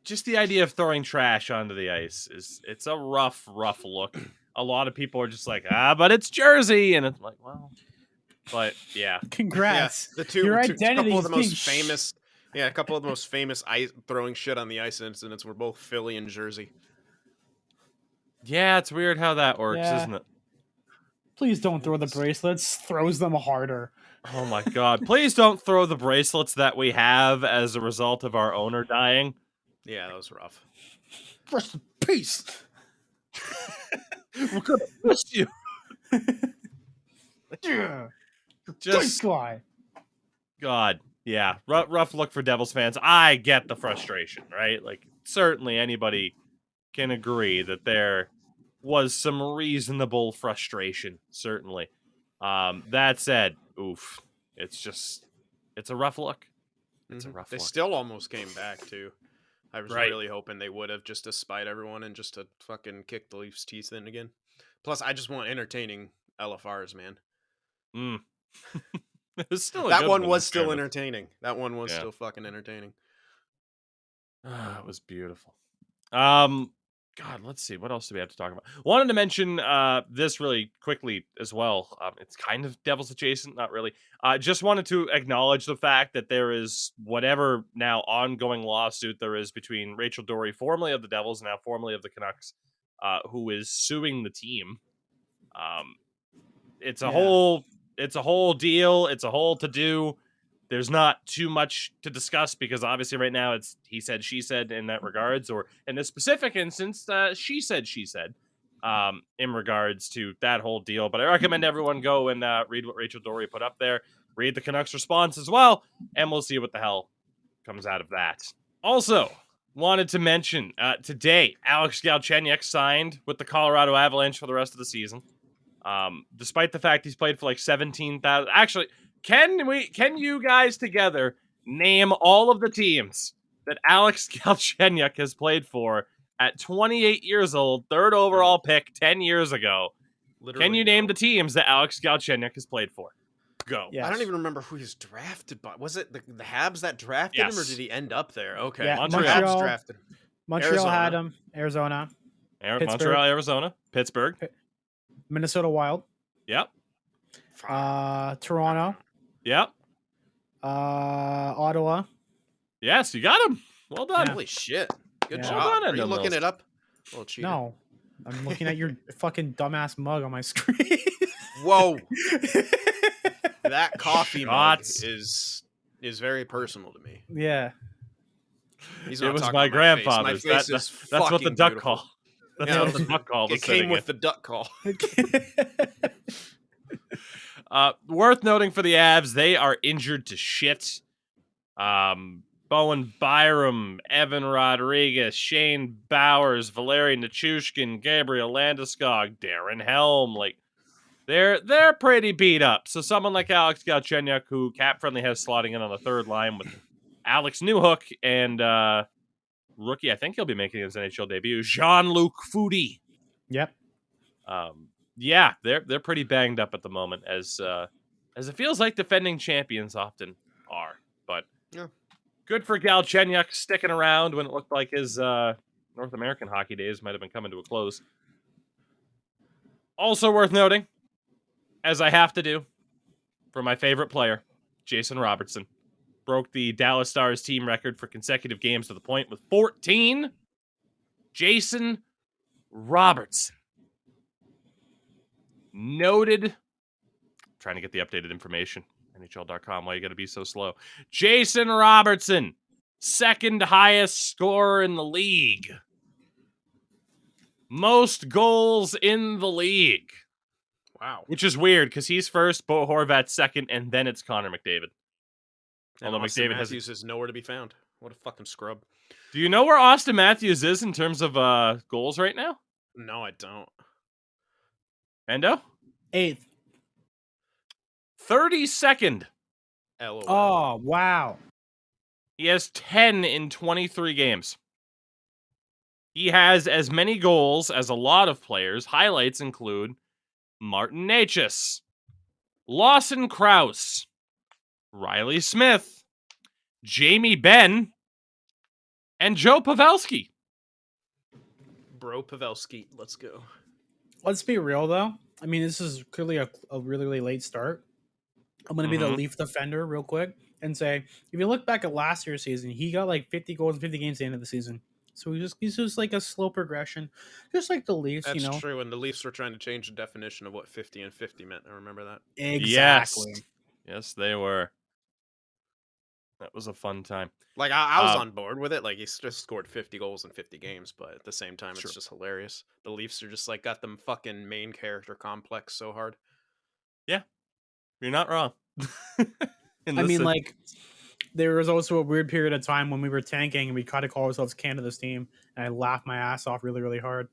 Just the idea of throwing trash onto the ice it's a rough look. A lot of people are just like, but it's Jersey, and it's like, well, but yeah. Congrats. Yeah, a couple of the most famous ice throwing shit on the ice incidents were both Philly and Jersey. Yeah, it's weird how that works, isn't it? Please don't throw the bracelets. Throws them harder. Oh my god. Please don't throw the bracelets that we have as a result of our owner dying. Yeah, that was rough. Rest in peace. We're gonna miss you. Yeah. Just God. Yeah. Rough look for Devils fans. I get the frustration, right? Like, certainly anybody can agree that there was some reasonable frustration, certainly. That said, oof, it's a rough look. It's a rough They look. still almost came back, too. I was really hoping they would have, just to spite everyone and just to fucking kick the Leafs' teeth in again. Plus, I just want entertaining LFRs, man. It was still that one was still entertaining. That one was still fucking entertaining. It was beautiful. God, let's see. What else do we have to talk about? Wanted to mention this really quickly as well. It's kind of Devils adjacent, not really. Just wanted to acknowledge the fact that there is whatever now ongoing lawsuit there is between Rachel Doerrie, formerly of the Devils, now formerly of the Canucks, who is suing the team. It's a whole deal. It's a whole to-do. There's not too much to discuss because obviously right now it's he said, she said in that regards, or in this specific instance, she said, in regards to that whole deal. But I recommend everyone go and read what Rachel Doerrie put up there, read the Canucks response as well, and we'll see what the hell comes out of that. Also, wanted to mention today, Alex Galchenyuk signed with the Colorado Avalanche for the rest of the season. Despite the fact he's played for like 17,000. Actually, can you guys together name all of the teams that Alex Galchenyuk has played for at 28 years old, 3rd overall pick 10 years ago? Literally, can you name the teams that Alex Galchenyuk has played for? Go. Yes. I don't even remember who he's drafted by. Was it the Habs that drafted him, or did he end up there? Okay. Yeah, Montreal drafted him. Montreal had him. Arizona. Montreal, Arizona. Pittsburgh. Minnesota Wild. Yep. Toronto, Yep. Ottawa. Yes, you got him. Well done. Yeah. Holy shit. Good Yeah. job. Well done, Are you looking Mills. it up? Little cheater. No, I'm looking at your fucking dumbass mug on my screen. Whoa. That coffee mug Shots. is very personal to me. Yeah. He's It not was talking my about my face. My grandfather's. face That- is that's what the fucking duck beautiful. call. That's Yeah, what the duck call was It came sitting with in. the duck call. Worth noting for the Avs, they are injured to shit. Bowen Byram, Evan Rodriguez, Shane Bowers, Valeri Nichushkin, Gabriel Landeskog, Darren Helm. Like, they're pretty beat up. So someone like Alex Galchenyuk, who cap friendly has slotting in on the third line with Alex Newhook and rookie, I think he'll be making his NHL debut, Jean-Luc Foudy. Yep. Yeah, they're pretty banged up at the moment, as it feels like defending champions often are. But Yeah. good for Galchenyuk sticking around when it looked like his North American hockey days might have been coming to a close. Also worth noting, as I have to do, for my favorite player, Jason Robertson. Broke the Dallas Stars team record for consecutive games to the point with 14. Jason Robertson. Noted. Trying to get the updated information. NHL.com. Why you gotta be so slow? Jason Robertson. Second highest scorer in the league. Most goals in the league. Wow. Which is weird, because he's first, Bo Horvat's second, and then it's Connor McDavid. And Although Austin McDavid Matthews is nowhere to be found. What a fucking scrub. Do you know where Austin Matthews is in terms of goals right now? No, I don't. Endo? 8th. 32nd. LOL. Oh, wow. He has 10 in 23 games. He has as many goals as a lot of players. Highlights include Martin Necas, Lawson Krause, Riley Smith, Jamie Benn, and Joe Pavelski. Bro Pavelski. Let's go. Let's be real, though. I mean, this is clearly a really, really late start. I'm going to be the Leaf defender real quick and say, if you look back at last year's season, he got like 50 goals in 50 games at the end of the season. So he's just like a slow progression, just like the Leafs, That's you know. true. And the Leafs were trying to change the definition of what 50 and 50 meant. I remember that. Exactly. Yes, they were. That was a fun time. Like, I was on board with it. Like, he's just scored 50 goals in 50 games. But at the same time, Sure. it's just hilarious. The Leafs are just like got them fucking main character complex so hard. You're not wrong. I mean, like, there was also a weird period of time when we were tanking and we tried to call ourselves Canada's team, and I laughed my ass off really, really hard.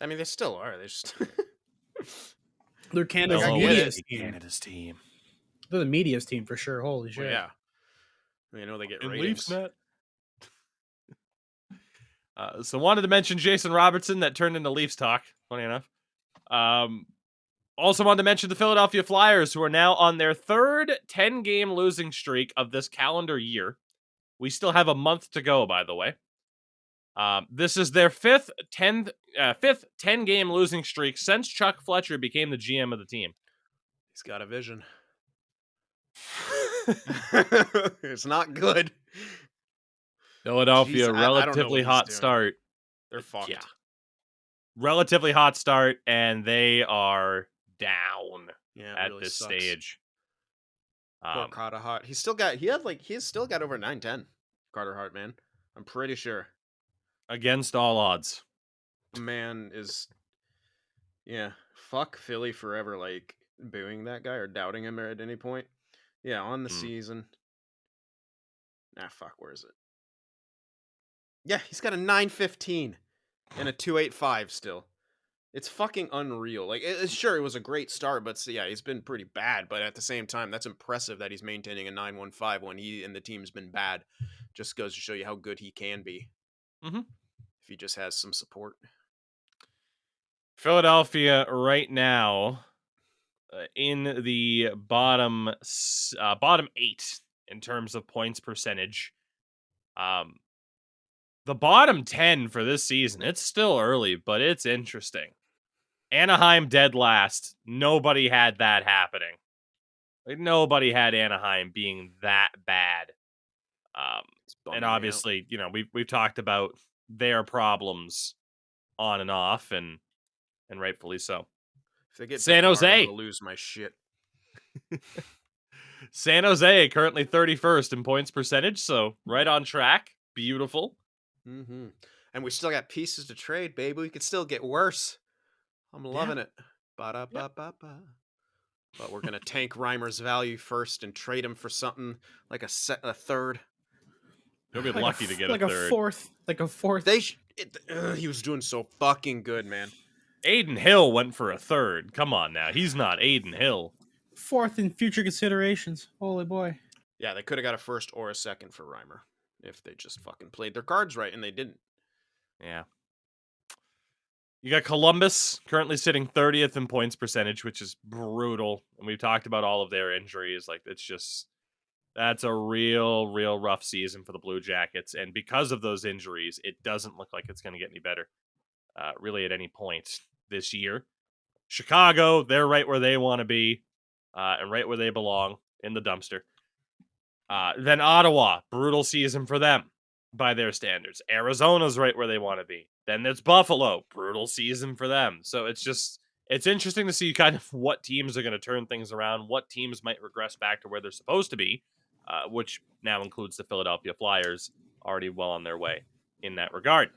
I mean, they still are. They just They're Canada's Like, I get media's it. team. Canada's team. They're the media's team for sure. Holy shit. well, yeah. You know they get In ratings. LeafsNet. So wanted to mention Jason Robertson, that turned into Leafs talk, funny enough. Also wanted to mention the Philadelphia Flyers, who are now on their third 10-game losing streak of this calendar year. We still have a month to go, by the way. This is their fifth 10-game losing streak since Chuck Fletcher became the GM of the team. He's got a vision. It's not good. Philadelphia, Jeez, I don't know relatively what he's hot doing. start. They're fucked. Yeah. Relatively hot start, and they are down Yeah, it at really this sucks. stage. Poor Carter Hart. He's still got over 910. Carter Hart, man. I'm pretty sure. Against all odds. The man is fuck Philly forever, like booing that guy or doubting him at any point. Yeah, on the season. Fuck, where is it? Yeah, he's got a 915 and a 285 still. It's fucking unreal. Like, sure, it was a great start, but yeah, he's been pretty bad. But at the same time, that's impressive that he's maintaining a 915 when he and the team's been bad. Just goes to show you how good he can be. Mm-hmm. If he just has some support. Philadelphia right now in the bottom 8 in terms of points percentage. The bottom 10 for this season, it's still early, but it's interesting. Anaheim dead last. Nobody had that happening. Like, nobody had Anaheim being that bad. It's bumming And me out. obviously, you know, we've talked about their problems on and off, and rightfully so. If they get San Bedard, Jose. I'm gonna lose my shit. San Jose currently 31st in points percentage, so right on track. Beautiful. Mm-hmm. And we still got pieces to trade, baby. We could still get worse. I'm loving it. Ba-da-ba-ba-ba. But we're gonna tank Reimer's value first and trade him for something like a third. You'll be lucky to get like a a third. fourth. He was doing so fucking good, man. Aiden Hill went for a third. Come on now. He's not Aiden Hill. Fourth in future considerations. Holy boy. Yeah, they could have got a first or a second for Reimer if they just fucking played their cards right, and they didn't. Yeah. You got Columbus currently sitting 30th in points percentage, which is brutal. And we've talked about all of their injuries. Like, it's just, that's a real rough season for the Blue Jackets. And because of those injuries, it doesn't look like it's going to get any better, really, at any point this year. Chicago, they're right where they want to be, and right where they belong, in the dumpster. Then Ottawa, brutal season for them by their standards. Arizona's right where they want to be. Then there's Buffalo, brutal season for them. So it's interesting to see kind of what teams are going to turn things around, what teams might regress back to where they're supposed to be, which now includes the Philadelphia Flyers, already well on their way in that regard.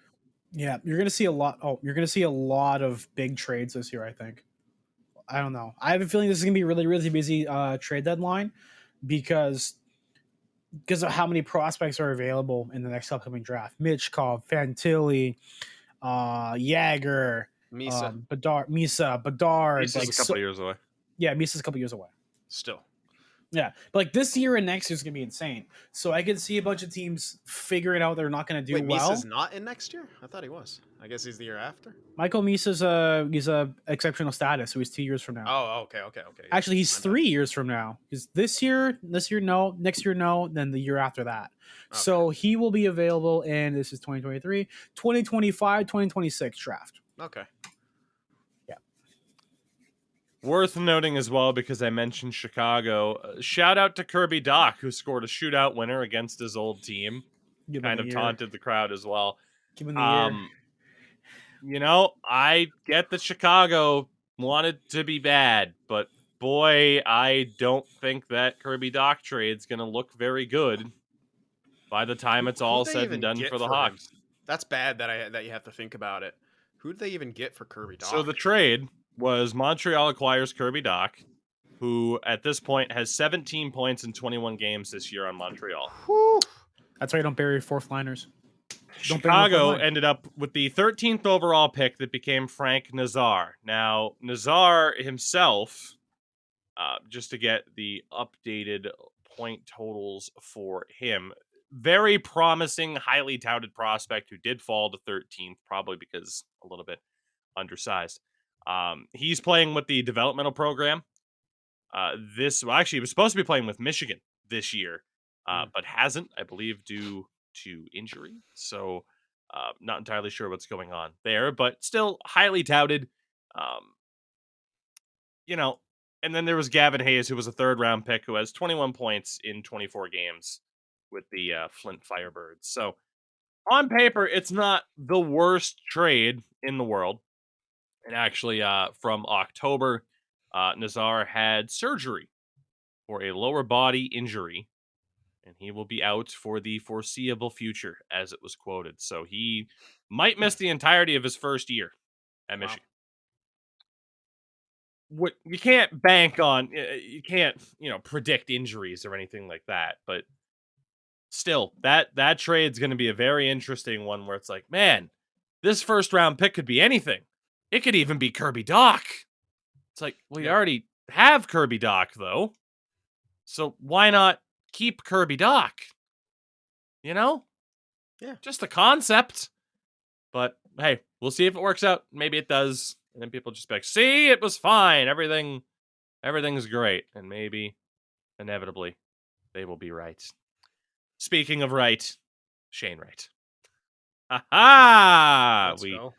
Yeah, you're gonna see a lot. Oh, you're gonna see a lot of big trades this year. I think. I don't know. I have a feeling this is gonna be a really busy trade deadline because of how many prospects are available in the next upcoming draft. Mitchkov, Fantilli, Jagger, Misa. Bedard. This is a couple of years away. Yeah, Misa's a couple years away. Still. Yeah, but like this year and next year is gonna be insane. So I could see a bunch of teams figuring out they're not gonna do Wait, well. Misa's not in next year? I thought he was. I guess he's the year after. Michael Misa's he's a exceptional status, so he's 2 years from now. Oh, okay. Actually, he's 3 years from now. Because this year no, next year no, then the year after that. Okay. So he will be available in, this is 2023, 2025, 2026 draft. Okay. Yeah. Worth noting as well, because I mentioned Chicago, shout out to Kirby Dach, who scored a shootout winner against his old team. Give him Kind the of year. taunted the crowd as well. Give him the year. You know, I get that Chicago wanted to be bad, but boy, I don't think that Kirby Dach trade's going to look very good by the time it's all Who'd they said even and done get for the for him? Hawks. That's bad that you have to think about it. Who did they even get for Kirby Dach? So the trade was Montreal acquires Kirby Dach, who at this point has 17 points in 21 games this year on Montreal. Whew. That's why you don't bury fourth liners. Chicago ended up with the 13th overall pick that became Frank Nazar. Now, Nazar himself, just to get the updated point totals for him, very promising, highly touted prospect who did fall to 13th, probably because a little bit undersized. He's playing with the developmental program. Actually, he was supposed to be playing with Michigan this year, but hasn't, I believe, due to injury. So not entirely sure what's going on there, but still highly touted. And then there was Gavin Hayes, who was a third-round pick, who has 21 points in 24 games with the Flint Firebirds. So on paper, it's not the worst trade in the world. And actually, from October, Nazar had surgery for a lower body injury, and he will be out for the foreseeable future, as it was quoted. So he might miss the entirety of his first year at Michigan. What you can't bank on, you can't, predict injuries or anything like that. But still, that trade's going to be a very interesting one, where it's like, man, this first round pick could be anything. It could even be Kirby Dach. It's like, well, you already have Kirby Dach, though. So why not keep Kirby Dach? Yeah. Just a concept. But hey, we'll see if it works out. Maybe it does. And then people just be like, see, it was fine. Everything's great. And maybe, inevitably, they will be right. Speaking of right, Shane Wright. Ha ha! Let's go.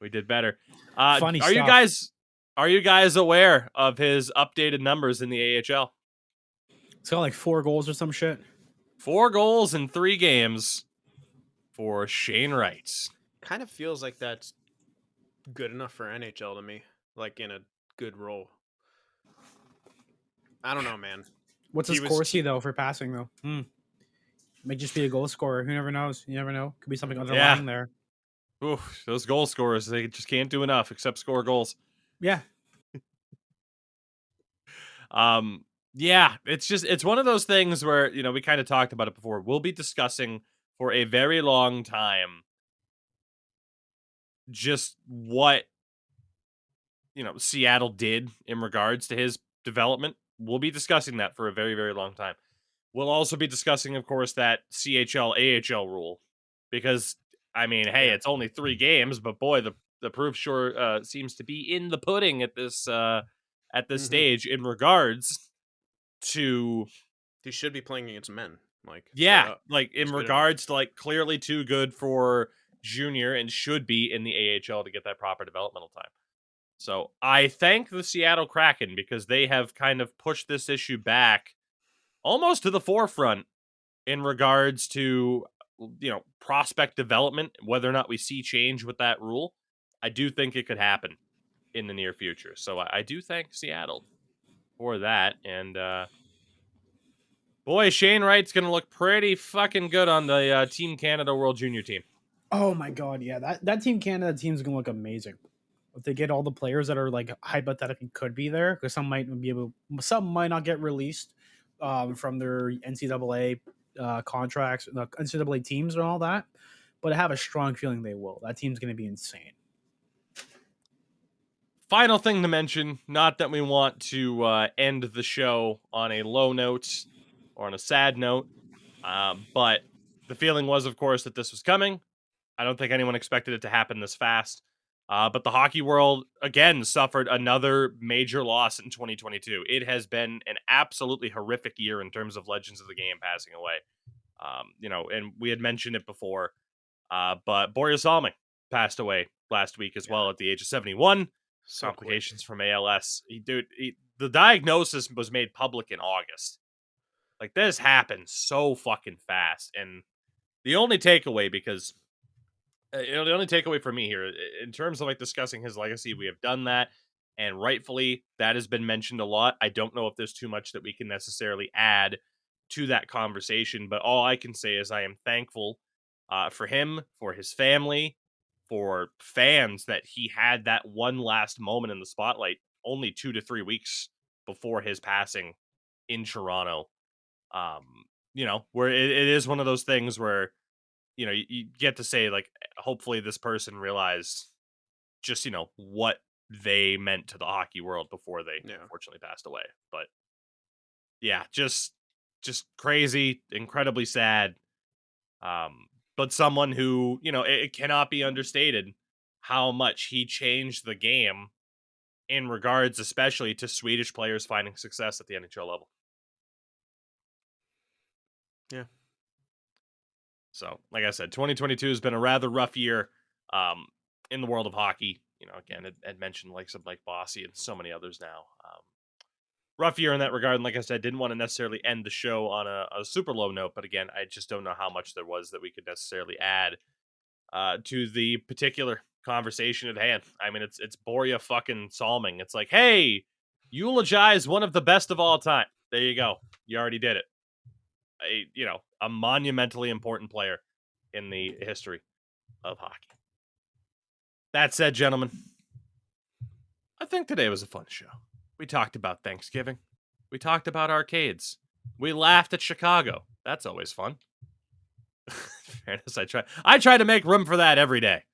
We did better. Funny Are you stuff. guys Are you guys aware of his updated numbers in the AHL? It's got like 4 goals or some shit. 4 goals in 3 games for Shane Wright. Kind of feels like that's good enough for NHL to me, like in a good role. I don't know, man. What's his Corsi though for passing though? May just be a goal scorer. Who never knows? You never know. Could be something underlying there. Oof, those goal scorers, they just can't do enough except score goals. Yeah. Yeah, it's one of those things where, we kind of talked about it before. We'll be discussing for a very long time just what Seattle did in regards to his development. We'll be discussing that for a very, very long time. We'll also be discussing, of course, that CHL AHL rule, because hey, it's only 3 games, but boy, the proof sure seems to be in the pudding at this stage in regards to. He should be playing against men, in regards to clearly too good for junior and should be in the AHL to get that proper developmental time. So I thank the Seattle Kraken because they have kind of pushed this issue back almost to the forefront in regards to, prospect development, whether or not we see change with that rule. I do think it could happen in the near future. So I do thank Seattle for that. And, boy, Shane Wright's going to look pretty fucking good on the Team Canada World Junior team. Oh my God, yeah. That Team Canada team's going to look amazing. If they get all the players that are hypothetically could be there, because some might not get released from their NCAA contracts, the NCAA teams and all that, but I have a strong feeling they will. That team's going to be insane. Final thing to mention, not that we want to end the show on a low note or on a sad note, but the feeling was, of course, that this was coming. I don't think anyone expected it to happen this fast. But the hockey world, again, suffered another major loss in 2022. It has been an absolutely horrific year in terms of legends of the game passing away. And we had mentioned it before, but Boris Salming passed away last week as well at the age of 71. Complications from ALS. The diagnosis was made public in August. This happened so fucking fast. And the only takeaway, because the only takeaway for me here, in terms of discussing his legacy, we have done that, and rightfully, that has been mentioned a lot. I don't know if there's too much that we can necessarily add to that conversation, but all I can say is I am thankful for him, for his family, for fans that he had that one last moment in the spotlight only 2 to 3 weeks before his passing in Toronto. Where it is one of those things where you get to say, hopefully this person realized just, what they meant to the hockey world before they unfortunately passed away. But yeah, just crazy, incredibly sad. But someone who, it cannot be understated how much he changed the game in regards, especially to Swedish players finding success at the NHL level. Yeah. So, like I said, 2022 has been a rather rough year in the world of hockey. Again, I'd mentioned some like Bossy and so many others now. Rough year in that regard. And like I said, didn't want to necessarily end the show on a super low note. But again, I just don't know how much there was that we could necessarily add to the particular conversation at hand. It's Borja fucking Salming. It's like, hey, eulogize one of the best of all time. There you go. You already did it. A monumentally important player in the history of hockey. That said, gentlemen, I think today was a fun show. We talked about Thanksgiving. We talked about arcades. We laughed at Chicago. That's always fun. Fairness, I try to make room for that every day.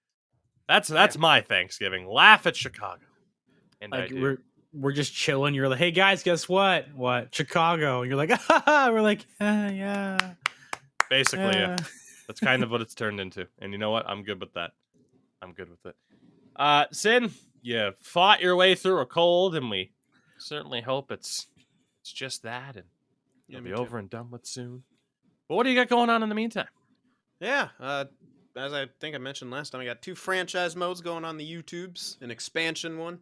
That's my Thanksgiving. Laugh at Chicago. And we're just chilling. You're like, hey guys, guess what? What? Chicago. And you're like, we're like, yeah. Basically, yeah. That's kind of what it's turned into. And you know what? I'm good with that. I'm good with it. Sin, you fought your way through a cold, and we certainly hope it's just that, and it'll be over and done with soon. But what do you got going on in the meantime? Yeah, as I think I mentioned last time, I got 2 franchise modes going on the YouTubes, an expansion one,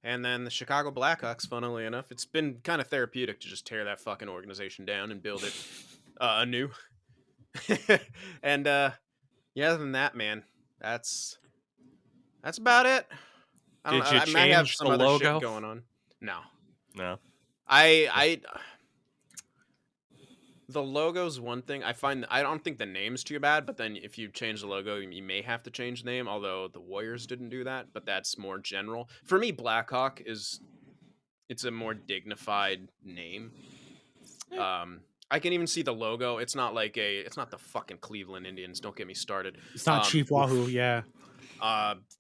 And then the Chicago Blackhawks, funnily enough, it's been kind of therapeutic to just tear that fucking organization down and build it anew. And yeah, other than that, man, that's about it. I don't Did know. you I might have change some the other logo? shit going on. No, No. The logo's one thing. I don't think the name's too bad, but then if you change the logo, you may have to change the name, although the Warriors didn't do that, but that's more general. For me, Blackhawk it's a more dignified name. I can even see the logo. It's not the fucking Cleveland Indians, don't get me started. It's not Chief Wahoo, yeah.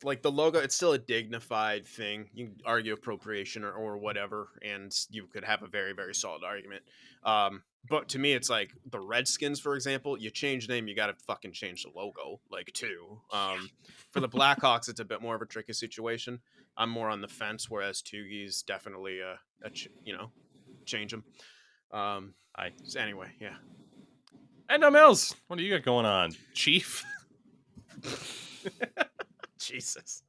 Like the logo, it's still a dignified thing. You can argue appropriation or whatever, and you could have a very, very solid argument. But to me, it's like the Redskins, for example. You change the name, you got to fucking change the logo, like too. For the Blackhawks, it's a bit more of a tricky situation. I'm more on the fence, whereas Tougies definitely change them. So anyway, yeah. And no Mills, what do you got going on, Chief? Jesus.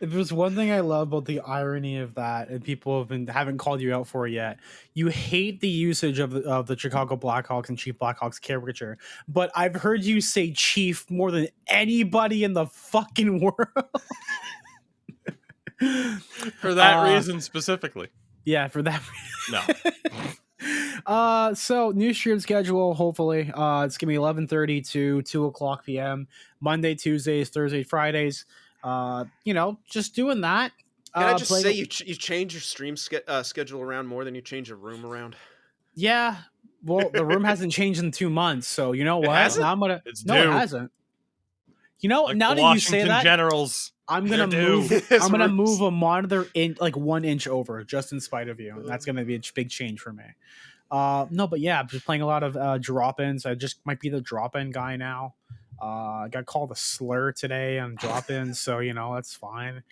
If there's one thing I love about the irony of that, and people haven't called you out for it yet, you hate the usage of the Chicago Blackhawks and Chief Blackhawks caricature, but I've heard you say Chief more than anybody in the fucking world. For that reason specifically. Yeah, for that reason. No. So new stream schedule, hopefully. It's gonna be 11:30 to 2:00 p.m. Monday, Tuesdays, Thursday, Fridays. Just doing that. Can I just say you change your stream schedule around more than you change your room around? Yeah. Well, the room hasn't changed in 2 months, so you know what? Hasn't? Now I'm gonna. It's no, due. it hasn't. You know, Like now the that you say Washington that, Generals, I'm gonna they're due. move. I'm gonna move a monitor in like 1 inch over, just in spite of you. And that's gonna be a big change for me. No, but yeah, I'm just playing a lot of drop-ins. I just might be the drop-in guy now. I got called a slur today on drop-ins, so that's fine.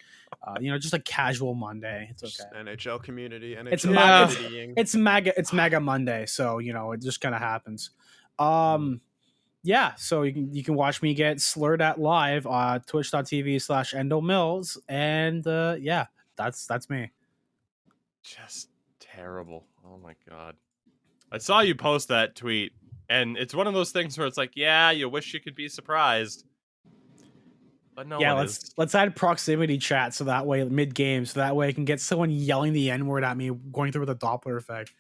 Just a casual Monday. It's okay. NHL community. NHL It's community. It's mega Monday, so it just kind of happens. Yeah, so you can watch me get slurred at live on twitch.tv/EndoMills, and yeah, that's me. Just terrible. Oh my god. I saw you post that tweet, and it's one of those things where it's like, yeah, you wish you could be surprised. But no one is. Let's add proximity chat so that way mid game, so that way I can get someone yelling the N-word at me going through with a Doppler effect.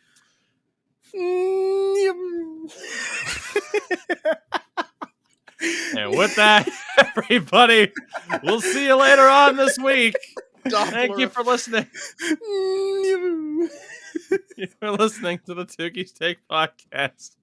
And with that, everybody, we'll see you later on this week. Thank you for listening. You're listening to the Tougies Take Podcast.